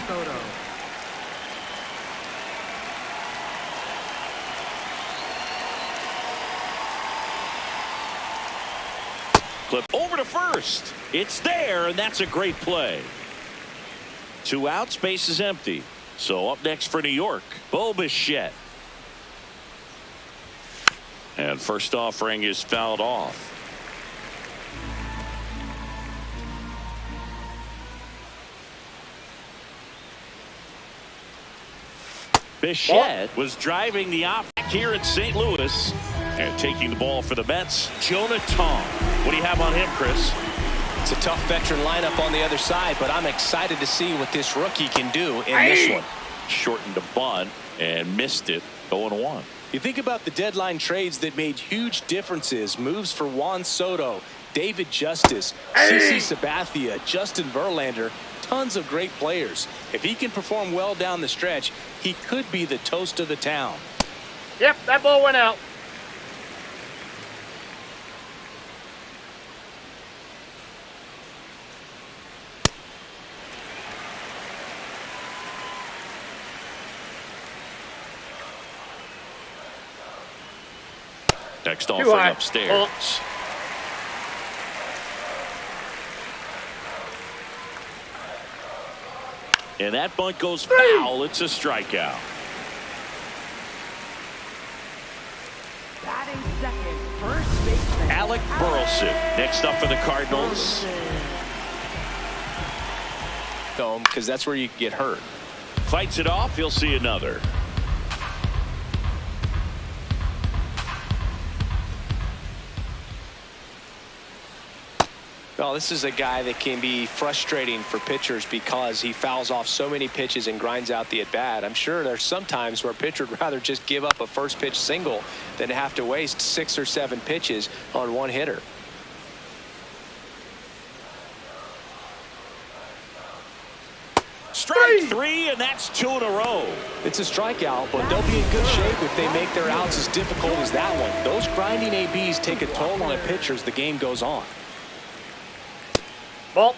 Soto. Clip over to first. It's there, and that's a great play. 2 outs, base is empty. So up next for New York, Bo Bichette. And first offering is fouled off. Bichette was driving the op here in St. Louis. And taking the ball for the Mets, Jonah Tong. What do you have on him, Chris? It's a tough veteran lineup on the other side, but I'm excited to see what this rookie can do in this one. Shortened a bunt and missed it, 0-1. You think about the deadline trades that made huge differences. Moves for Juan Soto, David Justice, CC Sabathia, Justin Verlander. Tons of great players. If he can perform well down the stretch, he could be the toast of the town. Yep, that ball went out. Next offering upstairs. And that bunt goes foul. It's a strikeout. Batting second, first baseman Alec Burleson next up for the Cardinals. Because that's where you get hurt. Fights it off. He'll see another. Well, this is a guy that can be frustrating for pitchers because he fouls off so many pitches and grinds out the at-bat. I'm sure there's some times where a pitcher would rather just give up a first pitch single than have to waste 6 or 7 pitches on one hitter. Strike 3, and that's 2 in a row. It's a strikeout, but they'll be in good shape if they make their outs as difficult as that one. Those grinding ABs take a toll on a pitcher as the game goes on. Ball.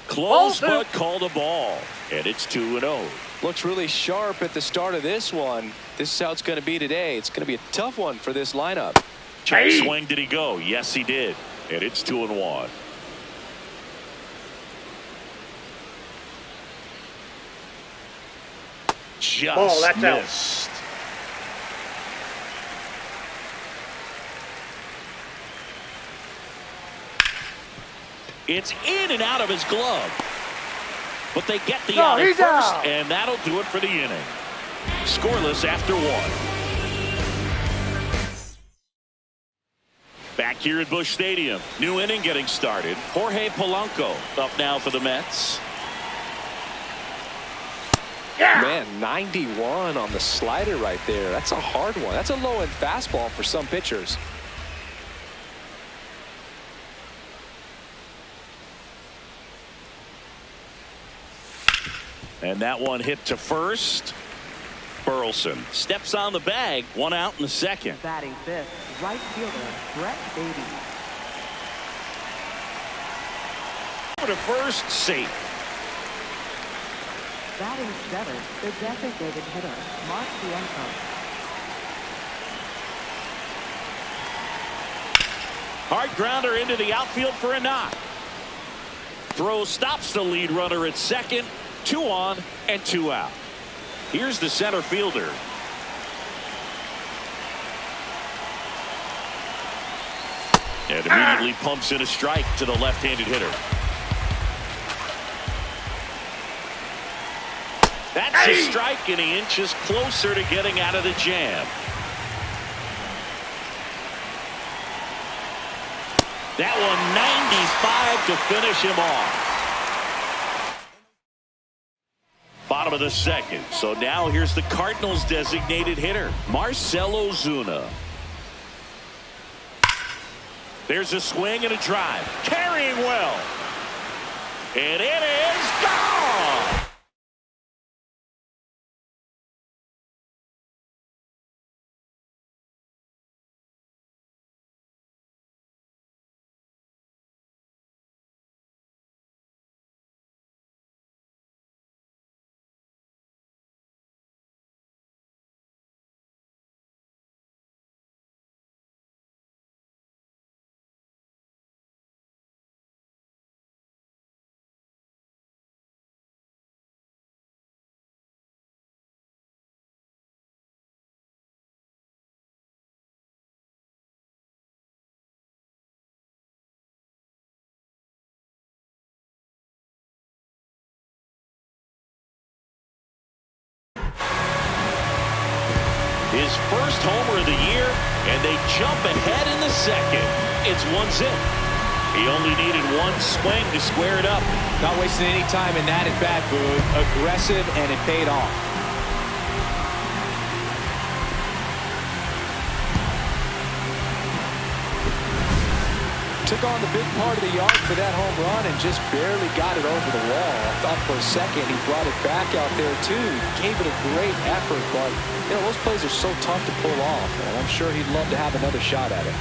Close, but called a ball. And it's 2-0. Looks really sharp at the start of this one. This is how it's going to be today. It's going to be a tough one for this lineup. Check swing, did he go? Yes, he did. And it's 2-1. Just missed. It's in and out of his glove. But they get the out at first, and that'll do it for the inning. Scoreless after 1. Back here at Busch Stadium. New inning getting started. Jorge Polanco up now for the Mets. Man, 91 on the slider right there. That's a hard one. That's a low-end fastball for some pitchers. And that one hit to first. Burleson steps on the bag. 1 out in the second. batting fifth, right fielder Brett Baty. Over to first, safe. Batting seventh, the designated hitter Mark Bianco. Hard grounder into the outfield for a knock. Throw stops the lead runner at second. 2 on and 2 out. Here's the center fielder. And immediately pumps in a strike to the left-handed hitter. That's a strike, and he inches closer to getting out of the jam. That one 95 to finish him off. Bottom of the second. So now here's the Cardinals designated hitter, Marcell Ozuna. There's a swing and a drive. Carrying well. And it is gone. His first homer of the year, and they jump ahead in the second. It's 1-0. He only needed one swing to square it up. Not wasting any time in that at bat, Boog. Aggressive, and it paid off. Took on the big part of the yard for that home run and just barely got it over the wall. I thought for a second he brought it back out there too. Gave it a great effort, but you know those plays are so tough to pull off, and I'm sure he'd love to have another shot at it.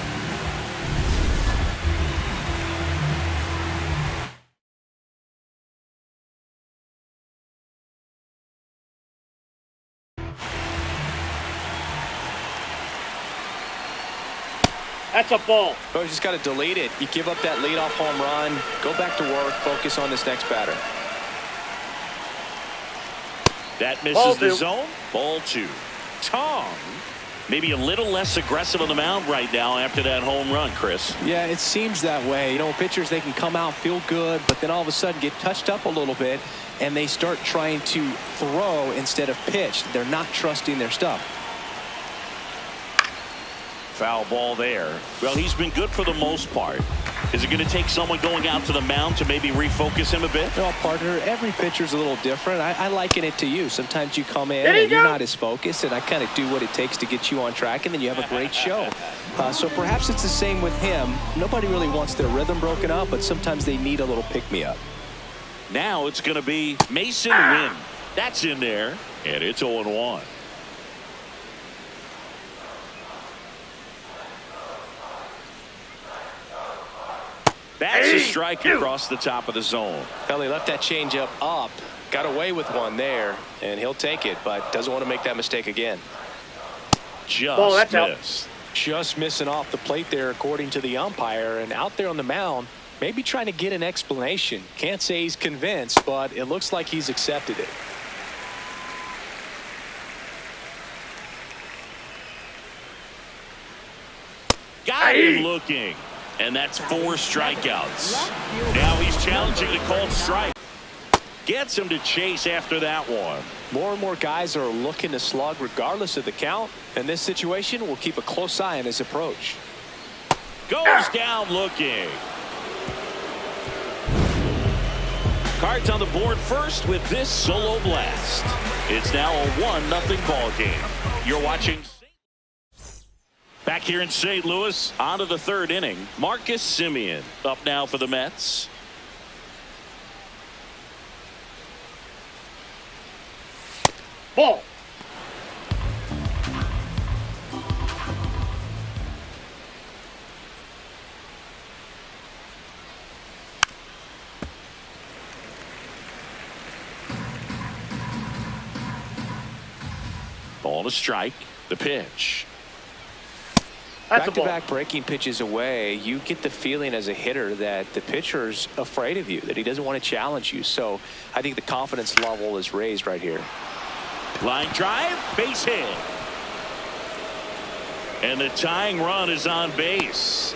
That's a ball. Oh, you just got to delete it. You give up that leadoff home run, go back to work, focus on this next batter. That misses the zone. Ball 2. Tong, maybe a little less aggressive on the mound right now after that home run, Chris. Yeah, it seems that way. You know, pitchers, they can come out, feel good, but then all of a sudden get touched up a little bit, and they start trying to throw instead of pitch. They're not trusting their stuff. Foul ball there. Well, he's been good for the most part. Is it going to take someone going out to the mound to maybe refocus him a bit? Well, partner, every pitcher's a little different. I liken it to you. Sometimes you come in and you're not as focused, and I kind of do what it takes to get you on track, and then you have a great show. So perhaps it's the same with him. Nobody really wants their rhythm broken up, but sometimes they need a little pick-me-up. Now it's going to be Mason Wynn. That's in there, and it's 0-1. That's a strike across the top of the zone. Well, he left that changeup up, got away with one there, and he'll take it, but doesn't want to make that mistake again. Just missed. Just missing off the plate there, according to the umpire, and out there on the mound, maybe trying to get an explanation. Can't say he's convinced, but it looks like he's accepted it. Got him looking. And that's 4 strikeouts. Now he's challenging the called strike. Gets him to chase after that one. More and more guys are looking to slug regardless of the count. And this situation will keep a close eye on his approach. Goes down looking. Cards on the board first with this solo blast. It's now a 1-0 ball game. You're watching. Back here in St. Louis, on to the 3rd inning. Marcus Semien up now for the Mets. Ball. Ball to strike. The pitch. Back-to-back breaking pitches away, you get the feeling as a hitter that the pitcher's afraid of you, that he doesn't want to challenge you. So I think the confidence level is raised right here. Line drive, base hit. And the tying run is on base.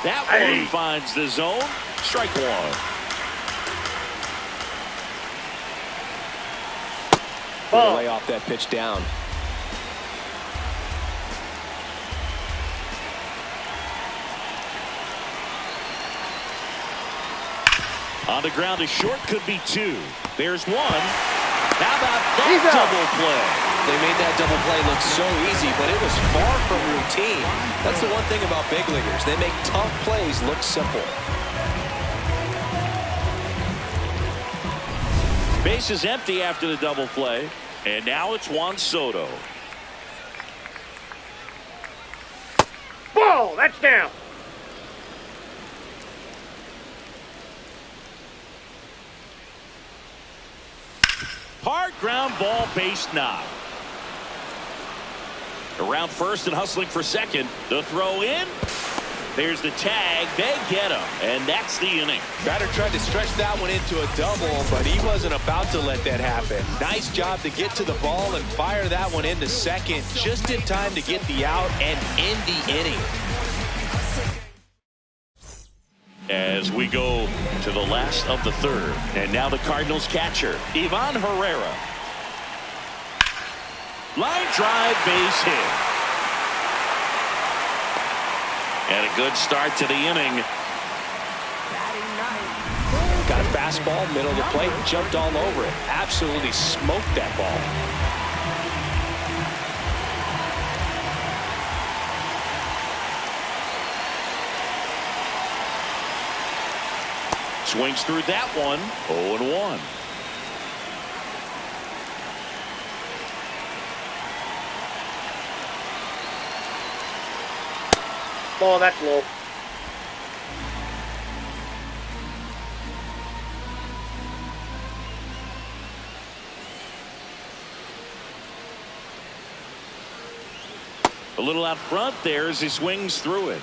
That one finds the zone. Strike 1. Ball. Lay off that pitch down. On the ground, a short could be 2. There's 1. How about that double play? They made that double play look so easy, but it was far from routine. That's the one thing about big leaguers. They make tough plays look simple. Base is empty after the double play, and now it's Juan Soto. Ball. That's down. Hard ground ball, base knock. Around first and hustling for second. The throw in. There's the tag. They get him. And that's the inning. Batter tried to stretch that one into a double, but he wasn't about to let that happen. Nice job to get to the ball and fire that one into second just in time to get the out and end the inning. as we go to the last of the third. And now the Cardinals catcher, Ivan Herrera. Line drive, base hit. And a good start to the inning. Got a fastball, middle of the plate, jumped all over it. Absolutely smoked that ball. Swings through that one. 0-1. Ball, that's low. A little out front there as he swings through it.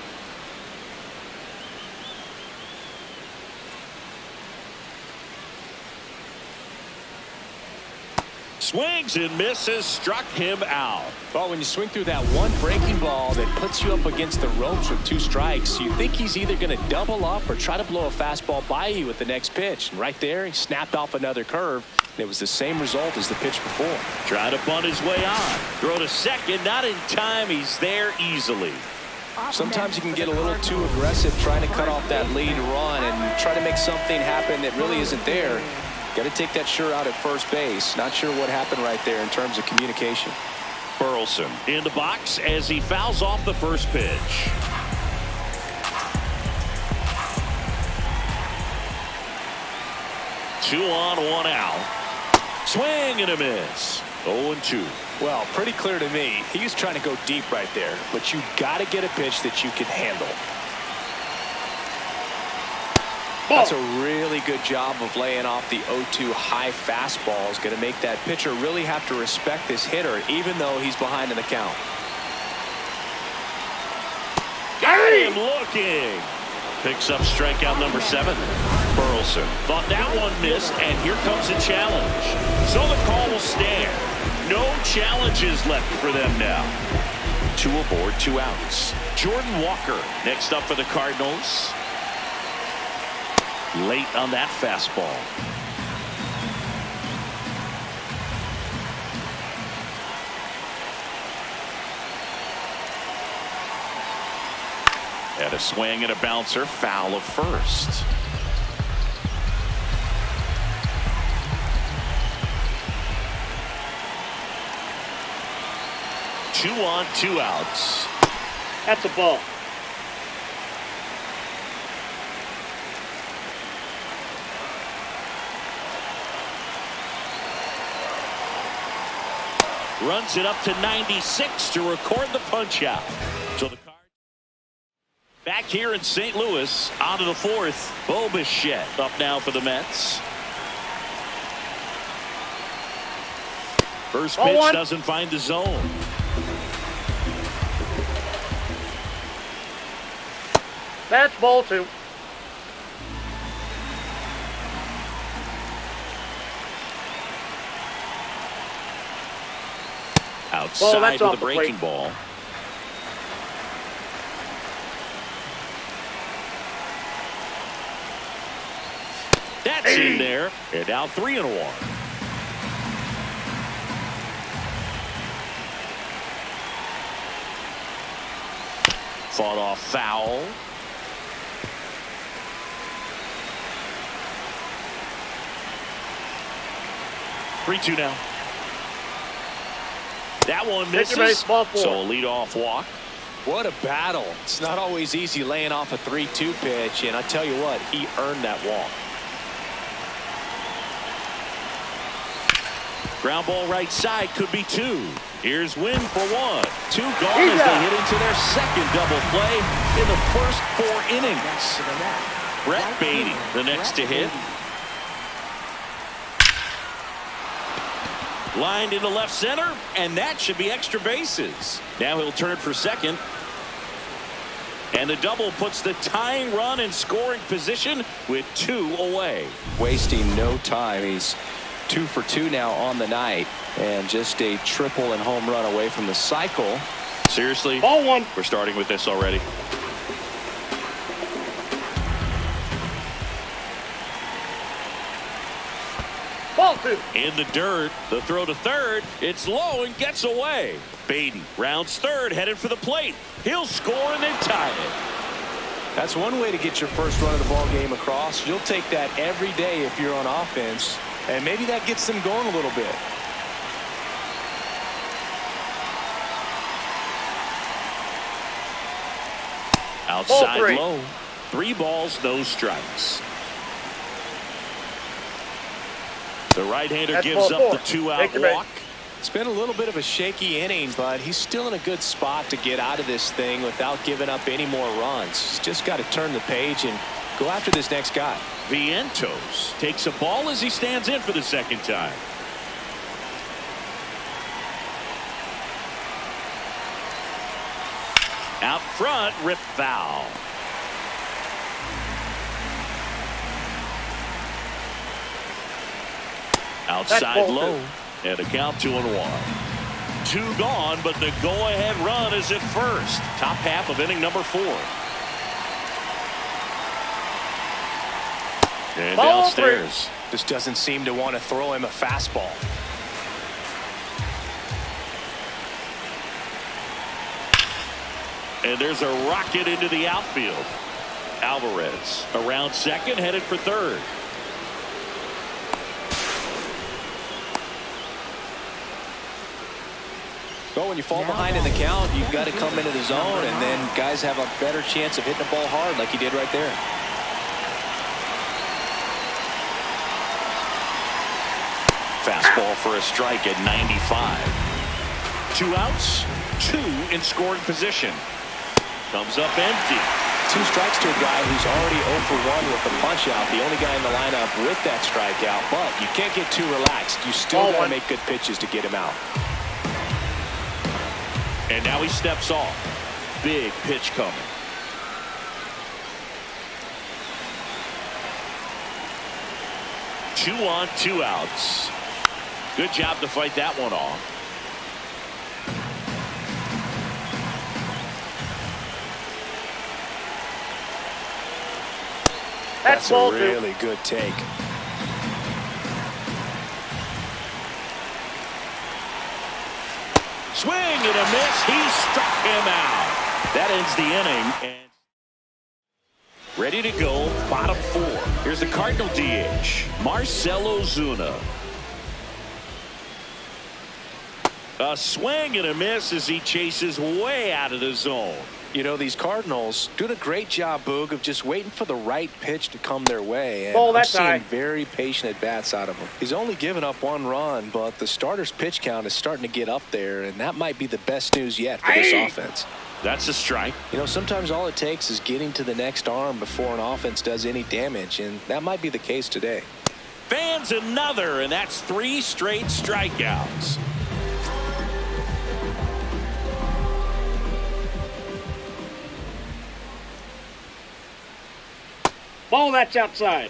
Swings and misses, struck him out. Well, when you swing through that one breaking ball that puts you up against the ropes with 2 strikes, you think he's either going to double up or try to blow a fastball by you with the next pitch. And right there, he snapped off another curve. And it was the same result as the pitch before. Try to bunt his way on. Throw to second, not in time. He's there easily. Sometimes you can get a little too aggressive trying to cut off that lead run and try to make something happen that really isn't there. Got to take that sure out at first base. Not sure what happened right there in terms of communication. Burleson in the box as he fouls off the first pitch. Two on, one out. Swing and a miss. 0-2. Well, pretty clear to me. He was trying to go deep right there, but you got to get a pitch that you can handle. That's a really good job of laying off the 0-2 high fastball. Is going to make that pitcher really have to respect this hitter, even though he's behind in the count. Got him looking. Picks up strikeout number 7. Burleson thought that one missed, and here comes a challenge. So the call will stand. No challenges left for them now. 2 aboard, 2 outs. Jordan Walker next up for the Cardinals. Late on that fastball. Had a swing and a bouncer, foul of first. Two on, 2 outs. That's a ball. Runs it up to 96 to record the punch out. So the Cards back here in St. Louis, on to the 4th. Bo Bichette up now for the Mets. First pitch doesn't find the zone. That's ball 2. Outside with a breaking ball. That's in there. And now 3-1. Fought off foul. Three-two now. That one misses. So a leadoff walk. What a battle. It's not always easy laying off a 3-2 pitch, and I tell you what, he earned that walk. Ground ball right side, could be 2. Here's Wynn for 1. 2 gone as they hit into their second double play in the first 4 innings. Brett Beatty, the next to hit. Lined into left center, and that should be extra bases. Now he'll turn for second. And the double puts the tying run in scoring position with 2 away. Wasting no time. He's 2 for 2 now on the night, and just a triple and home run away from the cycle. Seriously? Ball 1. We're starting with this already. Ball 2. In the dirt, the throw to third. It's low and gets away. Baden rounds third, headed for the plate. He'll score, and they've tied it. That's one way to get your first run of the ball game across. You'll take that every day if you're on offense, and maybe that gets them going a little bit. Outside Ball 3. low. 3 balls, no strikes. The right-hander That's gives ball up the 4. 2-out Take your walk. It's been a little bit of a shaky inning, but he's still in a good spot to get out of this thing without giving up any more runs. He's just got to turn the page and go after this next guy. Vientos takes a ball as he stands in for the second time. Out front, rip foul. Outside low, and a count 2-1. 2 gone, but the go-ahead run is at first. Top half of inning number 4. And Ball downstairs. Just doesn't seem to want to throw him a fastball. And there's a rocket into the outfield. Alvarez around second, headed for third. Well, when you fall behind in the count, you've got to come into the zone, and then guys have a better chance of hitting the ball hard like he did right there. Fastball for a strike at 95. 2 outs, 2 in scoring position. Comes up empty. 2 strikes to a guy who's already 0 for 1 with a punch out. The only guy in the lineup with that strikeout, but you can't get too relaxed. You still got to make good pitches to get him out. And now he steps off. Big pitch coming. Two on, 2 outs. Good job to fight that one off. That's ball a 2. really good take. Swing and a miss. He struck him out. That ends the inning. And ready to go, bottom 4. Here's the Cardinal DH, Marcell Ozuna. A swing and a miss as he chases way out of the zone. You know, these Cardinals doing a great job, Boog, of just waiting for the right pitch to come their way. And Ball I'm that seeing time. very patient at-bats out of him. He's only given up 1 run, but the starter's pitch count is starting to get up there, and that might be the best news yet for this offense. That's a strike. You know, sometimes all it takes is getting to the next arm before an offense does any damage, and that might be the case today. Fans another, and that's 3 straight strikeouts. Ball that's outside.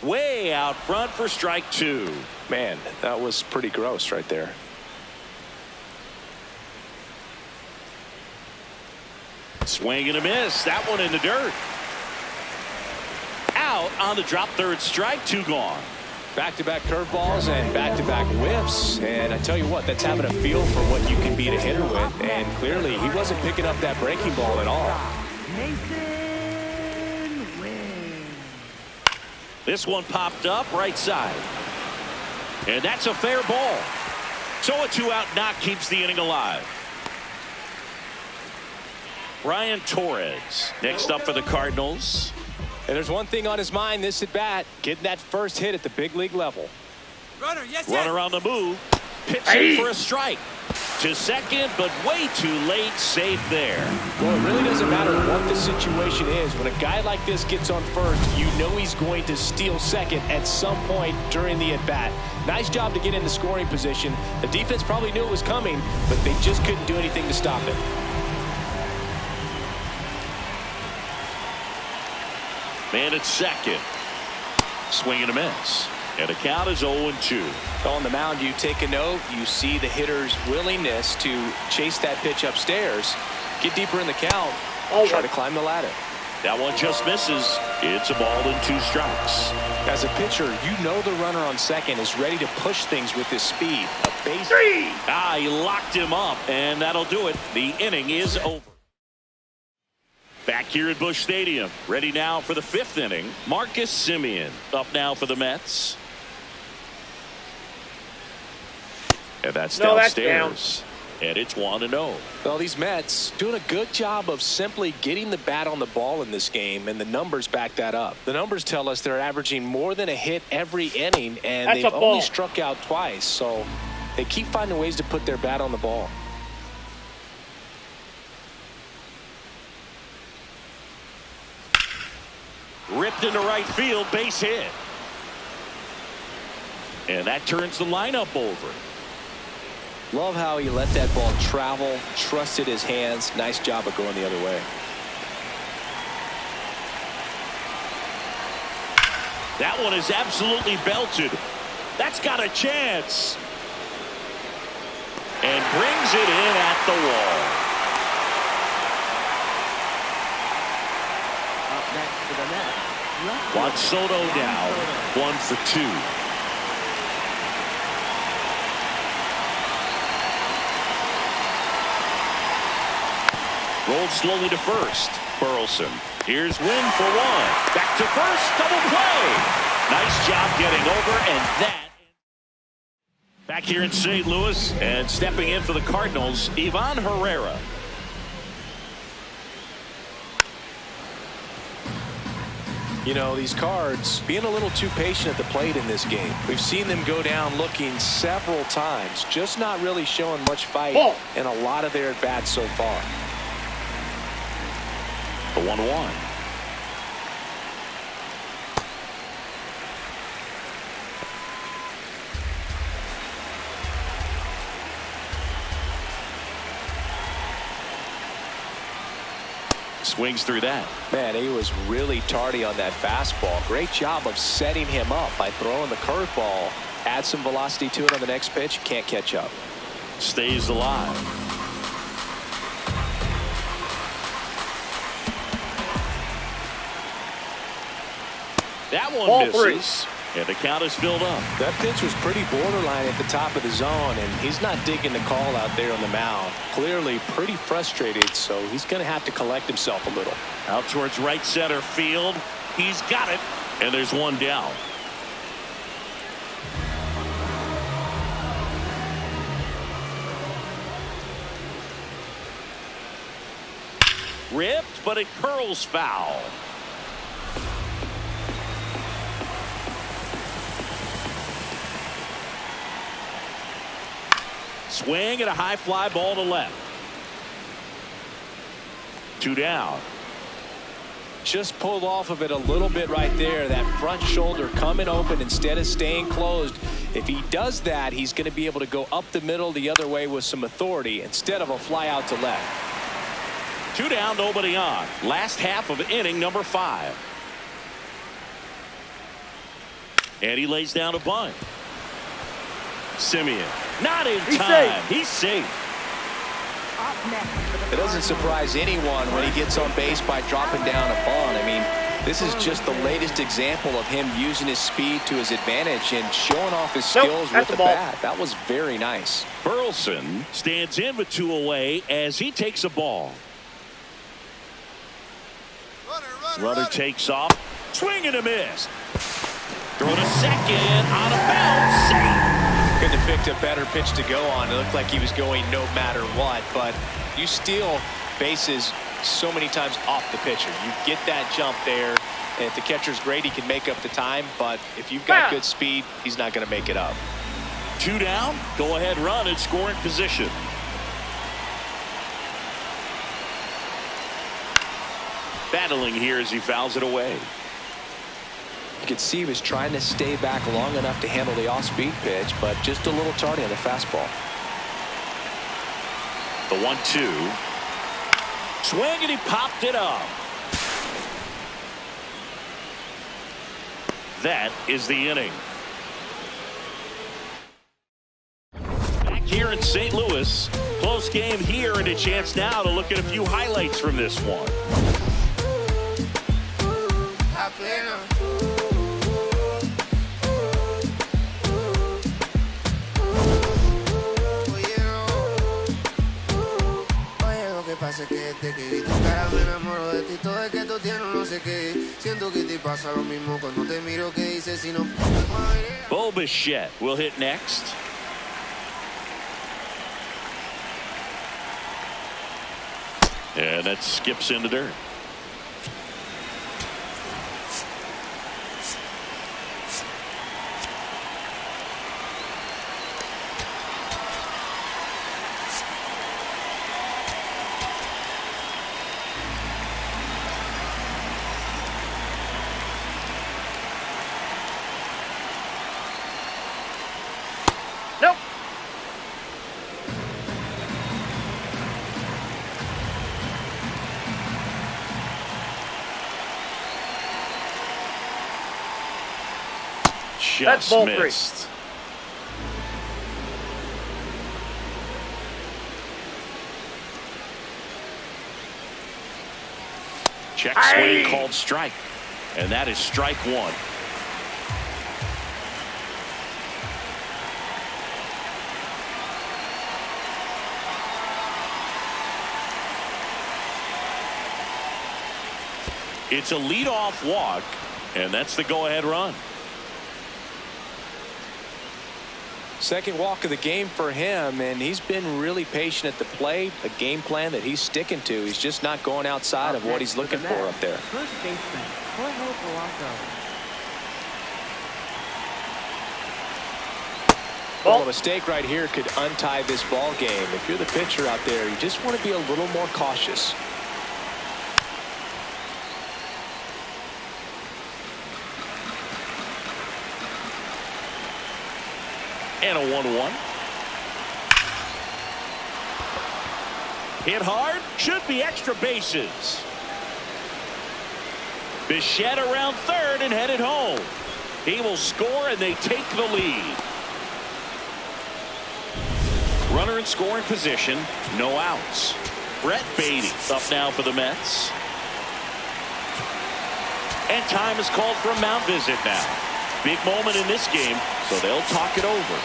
Way out front for strike 2. Man, that was pretty gross right there. Swing and a miss. That one in the dirt. Out on the drop, 3rd strike, 2 gone. Back-to-back curveballs and back-to-back whiffs. And I tell you what, that's having a feel for what you can beat a hitter with. And clearly, he wasn't picking up that breaking ball at all. Mason wins. This one popped up right side. And that's a fair ball. So a 2-out knock keeps the inning alive. Brian Torres next up for the Cardinals. And there's one thing on his mind this at bat, getting that first hit at the big league level. Runner on the move, pitching for a strike. To second, but way too late, safe there. Well, it really doesn't matter what the situation is. When a guy like this gets on first, you know he's going to steal second at some point during the at-bat. Nice job to get in the scoring position. The defense probably knew it was coming, but they just couldn't do anything to stop it. Man at second. Swing and a miss. And the count is 0-2. On the mound, you take a note. You see the hitter's willingness to chase that pitch upstairs, get deeper in the count, try to climb the ladder. That one just misses. It's a ball and 2 strikes. As a pitcher, you know the runner on second is ready to push things with his speed. A base. He locked him up, and that'll do it. The inning is over. Back here at Busch Stadium, ready now for the 5th inning. Marcus Semien up now for the Mets. And that's downstairs. And it's 1-0. Well, these Mets doing a good job of simply getting the bat on the ball in this game, and the numbers back that up. The numbers tell us they're averaging more than a hit every inning, and they've only struck out twice. So they keep finding ways to put their bat on the ball. Ripped into right field, base hit. And that turns the lineup over. Love how he let that ball travel, trusted his hands. Nice job of going the other way. That one is absolutely belted. That's got a chance. And brings it in at the wall. Up next for the Mets, Juan Soto down, 1 for 2. Rolled slowly to first. Burleson. Here's Wynn for 1. Back to first. Double play. Nice job getting over, and that. Back here in St. Louis, and stepping in for the Cardinals, Ivan Herrera. You know, these Cards being a little too patient at the plate in this game. We've seen them go down looking several times, just not really showing much fight in a lot of their at-bats so far. The 1-1. Swings through that. Man, he was really tardy on that fastball. Great job of setting him up by throwing the curveball. Add some velocity to it on the next pitch. Can't catch up. Stays alive. That one misses. And the count is filled up. That pitch was pretty borderline at the top of the zone, and he's not digging the call out there on the mound. Clearly pretty frustrated, so he's going to have to collect himself a little. Out towards right center field. He's got it. And there's one down. Ripped, but it curls foul. Swing and a high fly ball to left. 2 down. Just pulled off of it a little bit right there. That front shoulder coming open instead of staying closed. If he does that, he's going to be able to go up the middle the other way with some authority instead of a fly out to left. 2 down, nobody on. Last half of inning number 5. And he lays down a bunt. Semien. Not in time. He's safe. It doesn't surprise anyone when he gets on base by dropping down a bunt. I mean, this is just the latest example of him using his speed to his advantage and showing off his skills with the bat. That was very nice. Burleson stands in with 2 away as he takes a ball. Runner takes off. Swing and a miss. Throw to second. On a bounce. Safe. Couldn't have picked a better pitch to go on. It looked like he was going no matter what, but you steal bases so many times off the pitcher. You get that jump there, and if the catcher's great, he can make up the time, but if you've got good speed, he's not going to make it up. 2 down, go ahead run and scoring position. Battling here as he fouls it away. You could see he was trying to stay back long enough to handle the off-speed pitch, but just a little tardy on the fastball. The 1-2. Swing, and he popped it up. That is the inning. here in St. Louis. Close game here and a chance now to look at a few highlights from this one. Pasa que desde que vi tu cara me enamoro de ti, todo es que tú tienes no sé qué, siento que te pasa lo mismo cuando te miro, que dices si no. Bo Bichette will hit next. And that skips into dirt. Nope. That's Just ball three. missed. Check swing called strike. And that is strike one. It's a leadoff walk, and that's the go-ahead run. Second walk of the game for him, and he's been really patient at the plate. A game plan that he's sticking to. He's just not going outside of what he's looking for up there. First baseman, Jorge Polanco. Well, a mistake right here could untie this ball game. If you're the pitcher out there, you just want to be a little more cautious. And a 1-1. Hit hard. Should be extra bases. Bichette around third and headed home. He will score and they take the lead. Runner in scoring position. No outs. Brett Beatty up now for the Mets. And time is called for a mound visit now. Big moment in this game, so they'll talk it over.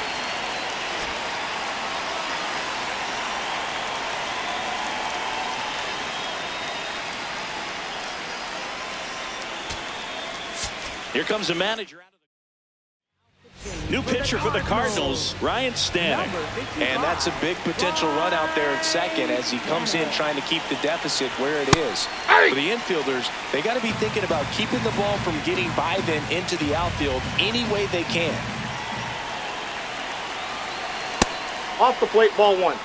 Here comes the manager out of the new pitcher for the Cardinals, Ryan Stanton. And that's a big potential run out there at second as he comes in trying to keep the deficit where it is. For the infielders, they got to be thinking about keeping the ball from getting by them into the outfield any way they can. Off the plate, ball one.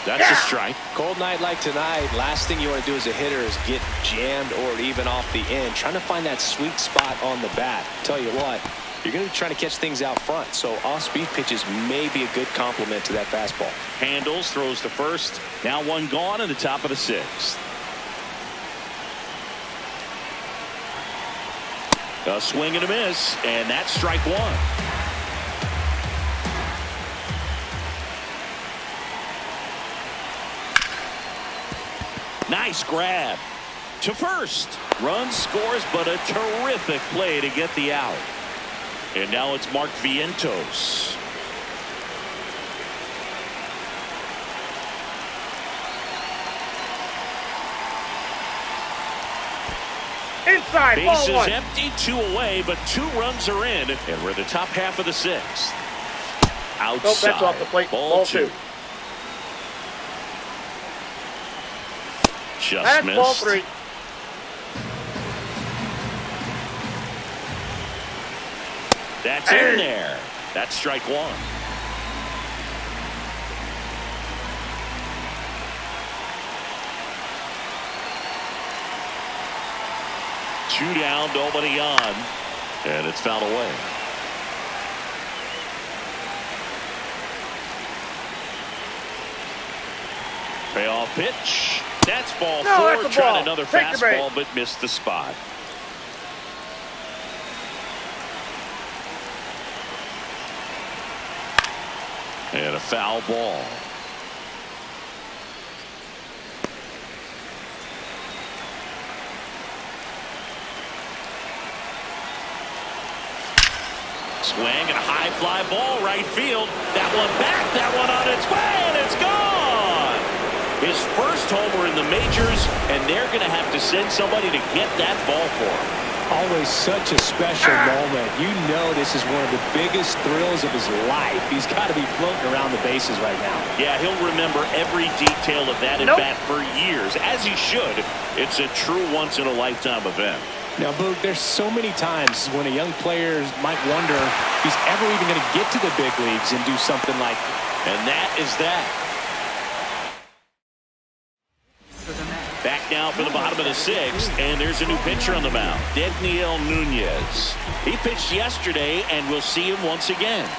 That's a strike. Cold night like tonight, last thing you want to do as a hitter is get jammed or even off the end. Trying to find that sweet spot on the bat. Tell you what, you're going to be trying to catch things out front, so off-speed pitches may be a good complement to that fastball. Handles, throws to first. Now one gone in the top of the sixth. A swing and a miss, and that's strike one. Nice grab to first. Run scores, but a terrific play to get the out. And now it's Mark Vientos. Inside, ball Bases one. empty, 2 away, but 2 runs are in, and we're the top half of the sixth. Outside. Nope, that's off the plate. Ball two. Just That's missed. ball three. That's in there. That's strike one. Two down, nobody on, and it's fouled away. Payoff pitch. That's ball four. That's a Tried ball. another Take your fastball, break. but missed the spot. And a foul ball. Swing and a high fly ball right field. That one back, that one on its way, and it's gone. His first homer in the majors, and they're going to have to send somebody to get that ball for him. Always such a special moment. You know this is one of the biggest thrills of his life. He's got to be floating around the bases right now. Yeah, he'll remember every detail of that at bat for years, as he should. It's a true once-in-a-lifetime event. Now, Boog, there's so many times when a young player might wonder if he's ever even going to get to the big leagues and do something like that. And that is that. Back now for the bottom of the sixth, and there's a new pitcher on the mound, Daniel Nunez. He pitched yesterday, and we'll see him once again.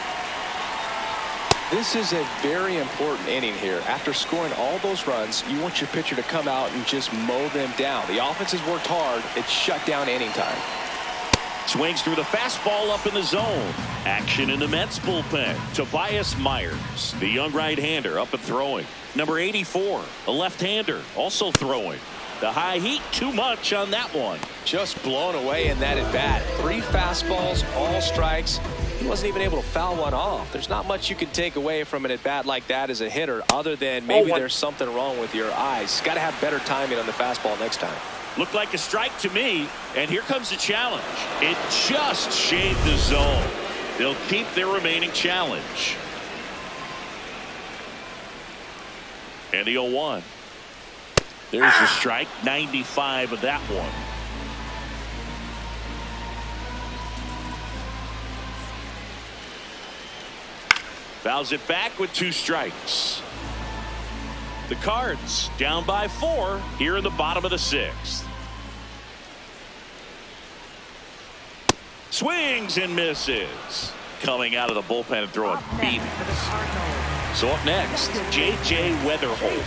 This is a very important inning here. After scoring all those runs, you want your pitcher to come out and just mow them down. The offense has worked hard. It's shut down inning time. Swings through the fastball up in the zone. Action in the Mets bullpen. Tobias Myers, the young right-hander, up and throwing. Number 84, a left-hander, also throwing. The high heat, too much on that one. Just blown away in that at-bat. 3 fastballs, all strikes. He wasn't even able to foul one off. There's not much you can take away from an at-bat like that as a hitter, other than maybe there's something wrong with your eyes. Got to have better timing on the fastball next time. Looked like a strike to me, and here comes the challenge. It just shaved the zone. They'll keep their remaining challenge. And the 0-1. There's the strike, 95 of that one. Fouls it back with 2 strikes. The Cards down by 4 here in the bottom of the 6th. Swings and misses. Coming out of the bullpen and throwing beat. So up next, J.J. Weatherholt.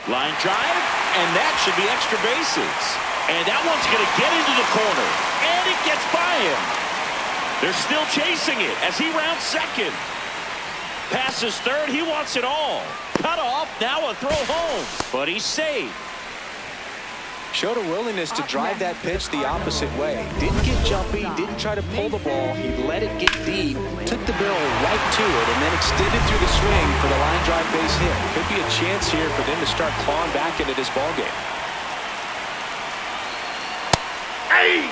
Line drive, and that should be extra bases. And that one's going to get into the corner, and it gets by him. They're still chasing it as he rounds second. Passes third, he wants it all. Cut off, now a throw home, but he's safe. Showed a willingness to drive that pitch the opposite way. Didn't get jumpy, didn't try to pull the ball. He let it get deep, took the barrel right to it, and then extended through the swing for the line drive base hit. Could be a chance here for them to start clawing back into this ball game. Hey!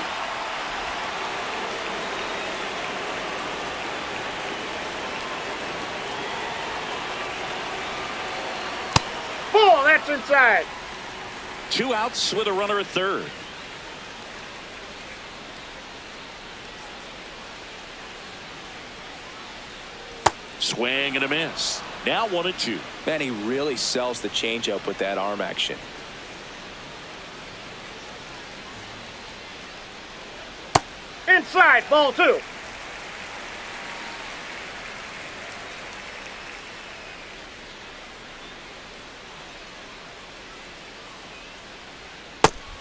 Ball, that's inside. 2 outs with a runner at third. Swing and a miss. Now 1-2. Man, he really sells the changeup with that arm action. Inside, ball 2.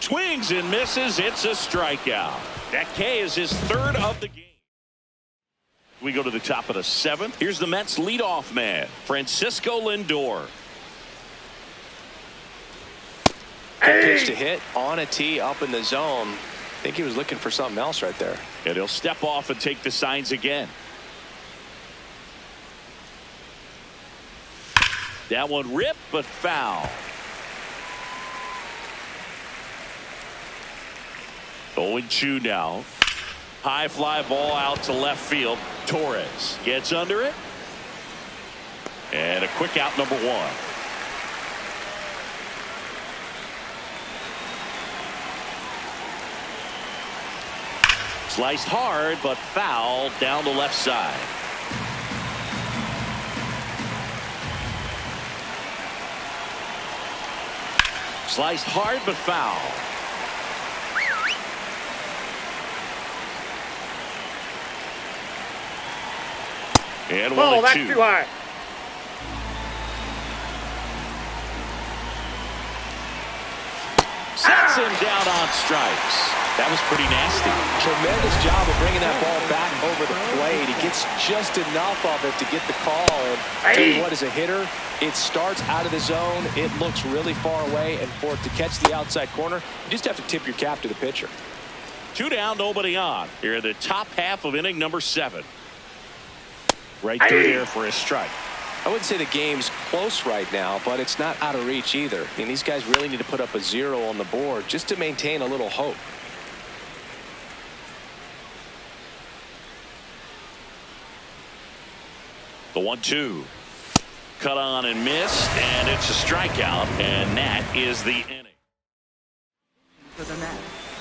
Swings and misses. It's a strikeout. That K is his 3rd of the game. We go to the top of the 7th. Here's the Mets leadoff man, Francisco Lindor. Good pitch to hit on a tee up in the zone. I think he was looking for something else right there. And he'll step off and take the signs again. That one ripped, but foul. 0-2 now. High fly ball out to left field. Torres gets under it. And a quick out, number 1. Sliced hard, but foul down the left side. Sliced hard, but foul. And Ball, 1 that's and 2. too high. Sets him down on strikes. That was pretty nasty. Tremendous job of bringing that ball back over the plate. He gets just enough of it to get the call. And tell you what, as a hitter, it starts out of the zone. It looks really far away. And for it to catch the outside corner, you just have to tip your cap to the pitcher. 2 down, nobody on. Here in the top half of inning number 7. Right through there for a strike. I wouldn't say the game's close right now, but it's not out of reach either. I mean, these guys really need to put up a 0 on the board just to maintain a little hope. The 1-2. Cut on and missed, and it's a strikeout, and that is the inning. For the Mets.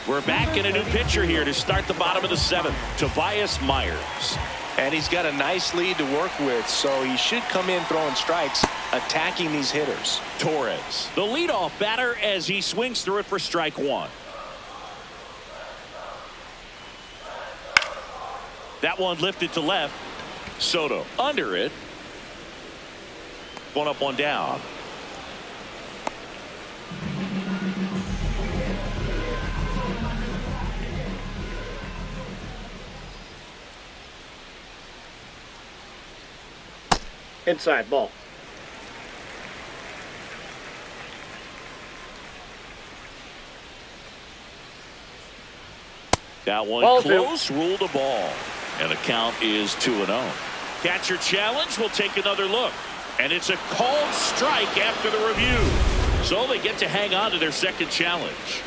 We're back in a new pitcher here to start the bottom of the 7th. Tobias Myers. And he's got a nice lead to work with, so he should come in throwing strikes, attacking these hitters. Torres, the leadoff batter, as he swings through it for strike 1. That one lifted to left. Soto under it. 1 up, 1 down. Inside ball. That one Ball close, ruled a ball. And the count is 2-0. Catcher challenge will take another look. And it's a called strike after the review. So they get to hang on to their second challenge.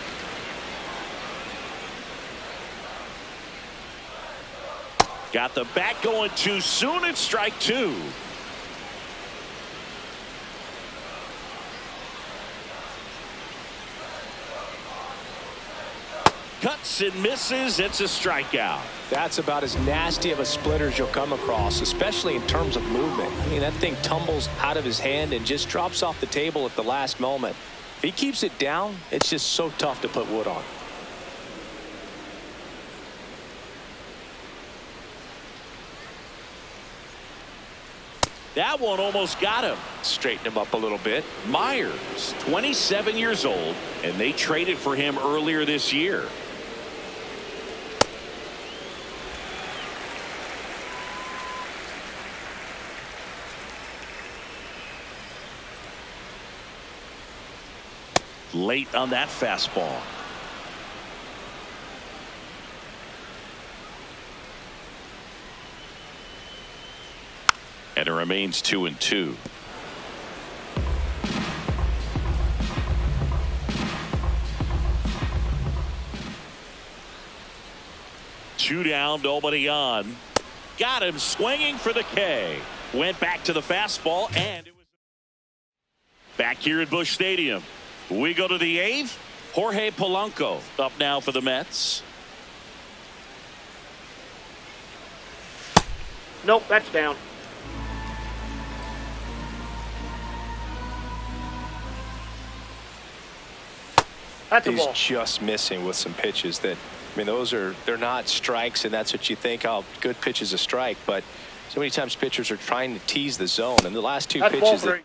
Got the bat going too soon. It's strike 2. Cuts and misses. It's a strikeout. That's about as nasty of a splitter as you'll come across, especially in terms of movement. I mean, that thing tumbles out of his hand and just drops off the table at the last moment. If he keeps it down, it's just so tough to put wood on. That one almost got him. Straighten him up a little bit. Myers, 27 years old, and they traded for him earlier this year. Late on that fastball. And it remains 2-2. Two down, nobody on. Got him swinging for the K. Went back to the fastball, and it was back here at Busch Stadium. We go to the 8th. Jorge Polanco up now for the Mets. Nope, that's down. That's a He's ball. just missing with some pitches that, I mean, they're not strikes, and that's what you think, oh, good pitch is a strike, but so many times pitchers are trying to tease the zone, and the last 2 That's ball pitches 3.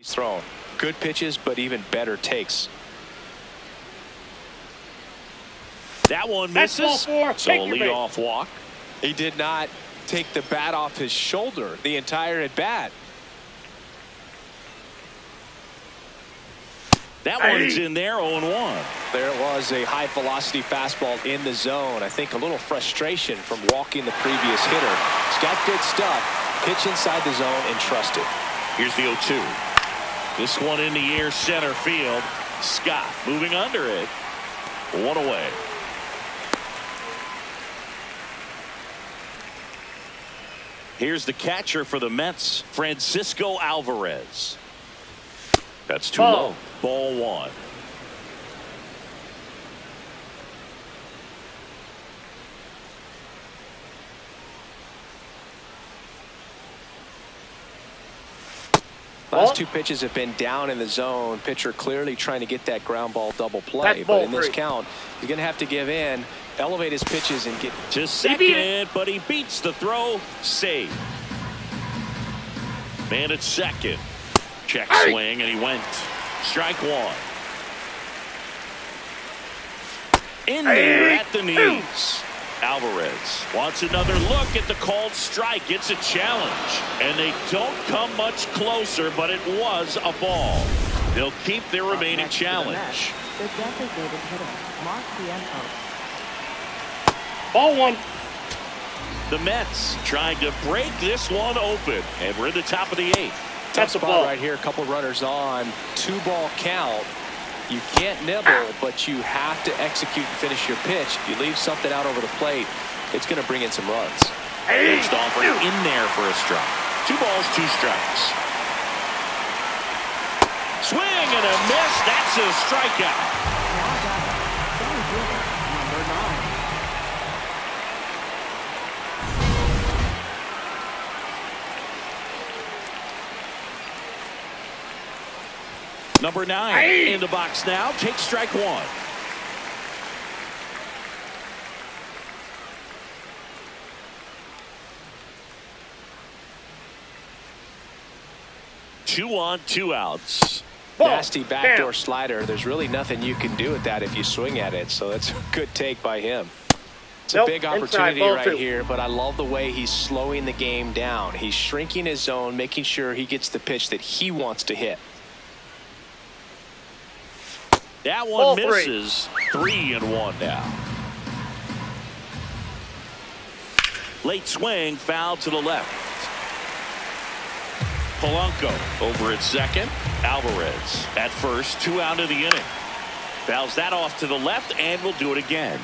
He's thrown good pitches, but even better takes. That one That's misses. ball four. So a Take your bait. leadoff walk. He did not take the bat off his shoulder the entire at bat. That one's in there, 0-1. There it was, a high velocity fastball in the zone. I think a little frustration from walking the previous hitter. He's got good stuff. Pitch inside the zone and trust it. Here's the 0-2. This one in the air, center field. Scott moving under it. One away. Here's the catcher for the Mets, Francisco Alvarez. That's too low. Ball one. Last two pitches have been down in the zone. Pitcher clearly trying to get that ground ball double play. That's But in ball this three. count, he's going to have to give in, elevate his pitches, and get To second, but he beats the throw. Save. Man at second. Check swing, and he went. Strike one. In there at the knees. Alvarez wants another look at the called strike. It's a challenge, and they don't come much closer, but it was a ball. They'll keep their remaining Next to the Mets, challenge. the designated hitter, Mark Bianco. Ball one. The Mets trying to break this one open, and we're in the top of the eighth. That's a spot ball. right here. A couple runners on. 2-ball count. You can't nibble, but you have to execute and finish your pitch. If you leave something out over the plate, it's going to bring in some runs. Pitched offer in there for a strike. 2 balls, 2 strikes. Swing and a miss. That's a strikeout. Now batting, center fielder, number 9. Number 9 in the box now. Takes strike one. Two on, 2 outs. Ball. Nasty backdoor Down. slider. There's really nothing you can do with that if you swing at it. So that's a good take by him. It's a Nope, big inside, opportunity ball right 2. here, but I love the way he's slowing the game down. He's shrinking his zone, making sure he gets the pitch that he wants to hit. That Ball one 3. misses. 3-1 now. Late swing, foul to the left. Polanco over at second. Alvarez at first. 2 out of the inning. Fouls that off to the left, and will do it again.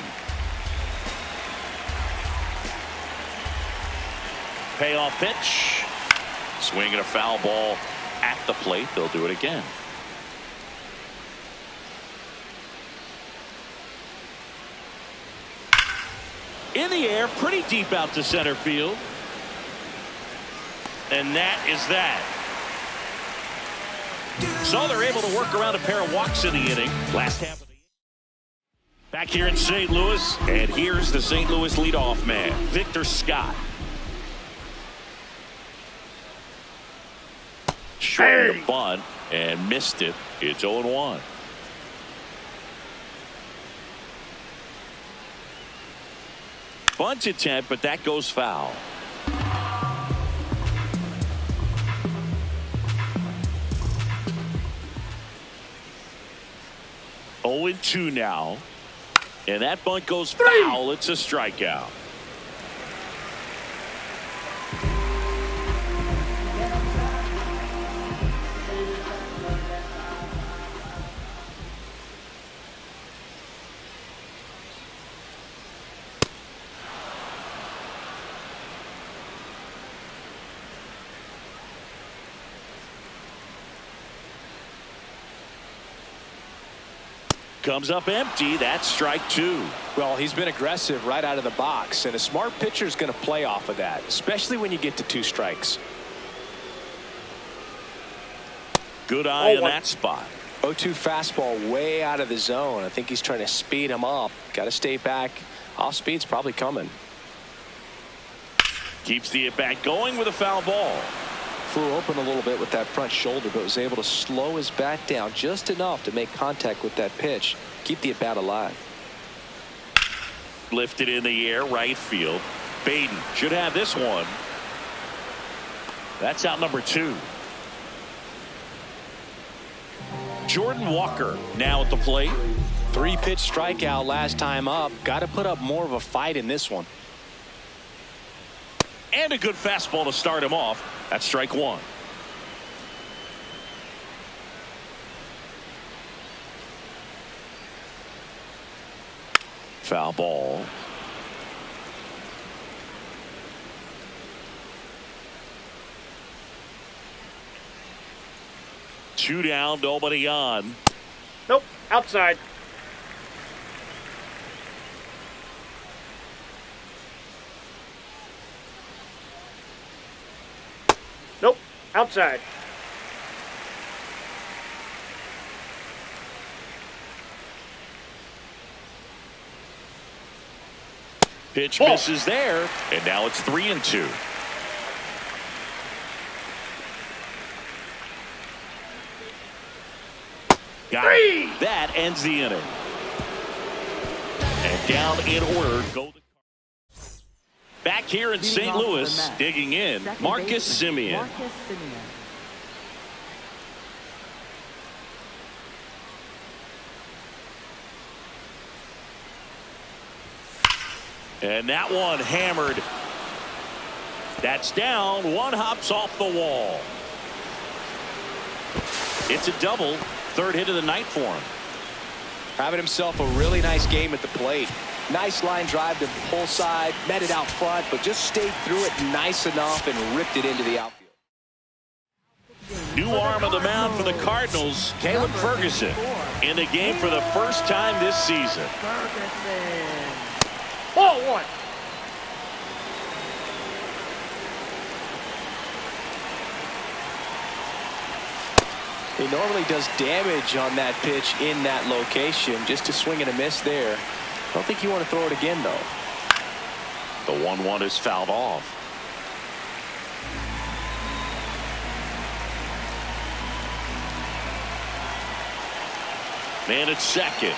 Payoff pitch. Swing and a foul ball at the plate. They'll do it again. In the air, pretty deep out to center field. And that is that. So they're able to work around a pair of walks in the inning. Last half of the inning. Back here in St. Louis, and here's the St. Louis leadoff man, Victor Scott. Short the bunt and missed it. It's 0-1. Bunt attempt, but that goes foul. Oh, 2 now. And that bunt goes foul. It's a strikeout. Comes up empty. That's strike 2. Well, he's been aggressive right out of the box, and a smart pitcher is going to play off of that, especially when you get to 2 strikes. Good eye in that spot. 0-2 fastball way out of the zone. I think he's trying to speed him up. Got to stay back. Off speed's probably coming. Keeps the at-bat going with a foul ball. Flew open a little bit with that front shoulder, but was able to slow his bat down just enough to make contact with that pitch. Keep the at-bat alive. Lifted in the air, right field. Baden should have this one. That's out number 2. Jordan Walker now at the plate. 3-pitch strikeout last time up. Got to put up more of a fight in this one. And a good fastball to start him off. That's strike 1. Foul ball. Two down, nobody on. Nope, outside. Nope, outside. Pitch misses there, and now it's 3-2. Got it. That ends the inning. And down in order go the Cardinals. Back here in St. Louis, digging in, Marcus Semien. And that one hammered. That's down. One hops off the wall. It's a double. Third hit of the night for him. Having himself a really nice game at the plate. Nice line drive to pull side. Met it out front, but just stayed through it nice enough and ripped it into the outfield. New arm of the mound for the Cardinals, Caleb Ferguson, in the game for the first time this season. Ball 1. He normally does damage on that pitch in that location. Just a swing and a miss there. I don't think you want to throw it again, though. The 1-1 is fouled off. Man at second.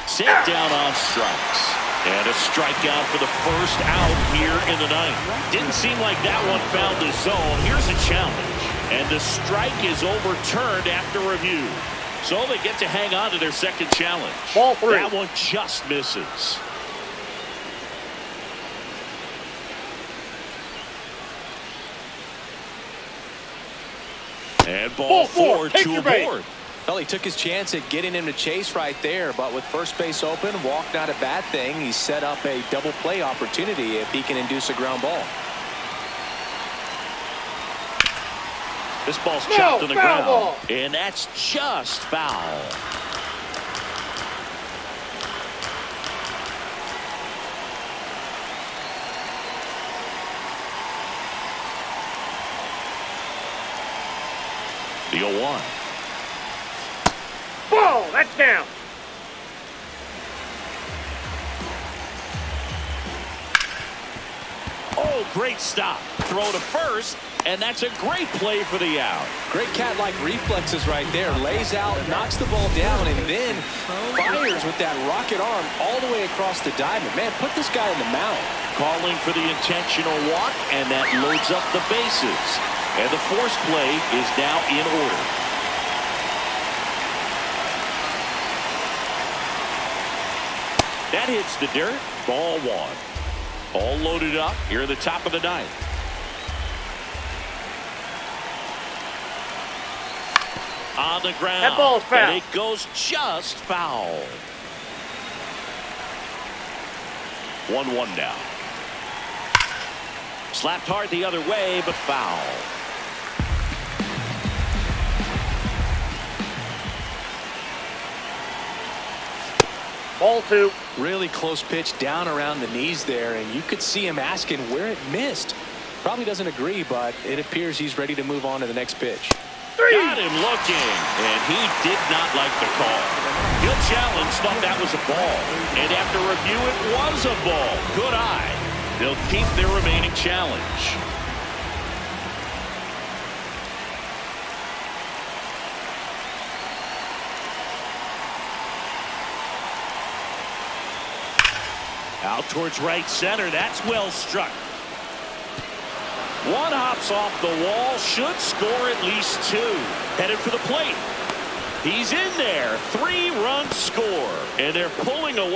Sent down on strikes. And a strikeout for the first out here in the ninth. Didn't seem like that one found the zone. Here's a challenge. And the strike is overturned after review. So they get to hang on to their second challenge. Ball 3. That one just misses. And ball 4 to a board. Well, he took his chance at getting him to chase right there, but with first base open, walk not a bad thing. He set up a double play opportunity if he can induce a ground ball. This ball's chopped to the ground, ball. And that's just foul. The 0-1. Ball, that's down. Oh, great stop. Throw to first, and that's a great play for the out. Great cat-like reflexes right there. Lays out, knocks the ball down, and then fires with that rocket arm all the way across the diamond. Man, put this guy in the mound. Calling for the intentional walk, and that loads up the bases. And the force play is now in order. That hits the dirt. Ball 1. All loaded up here at the top of the ninth. On the ground. That ball's foul. And it goes just foul. 1-1 now. Slapped hard the other way, but foul. Ball 2. Really close pitch down around the knees there, and you could see him asking where it missed. Probably doesn't agree, but it appears he's ready to move on to the next pitch. 3. Got him looking, and he did not like the call. He'll challenge, thought that was a ball. And after review, it was a ball. Good eye. They'll keep their remaining challenge. Out towards right center. That's well struck. One hops off the wall. Should score at least two. Headed for the plate. He's in there. 3-run score. And they're pulling away.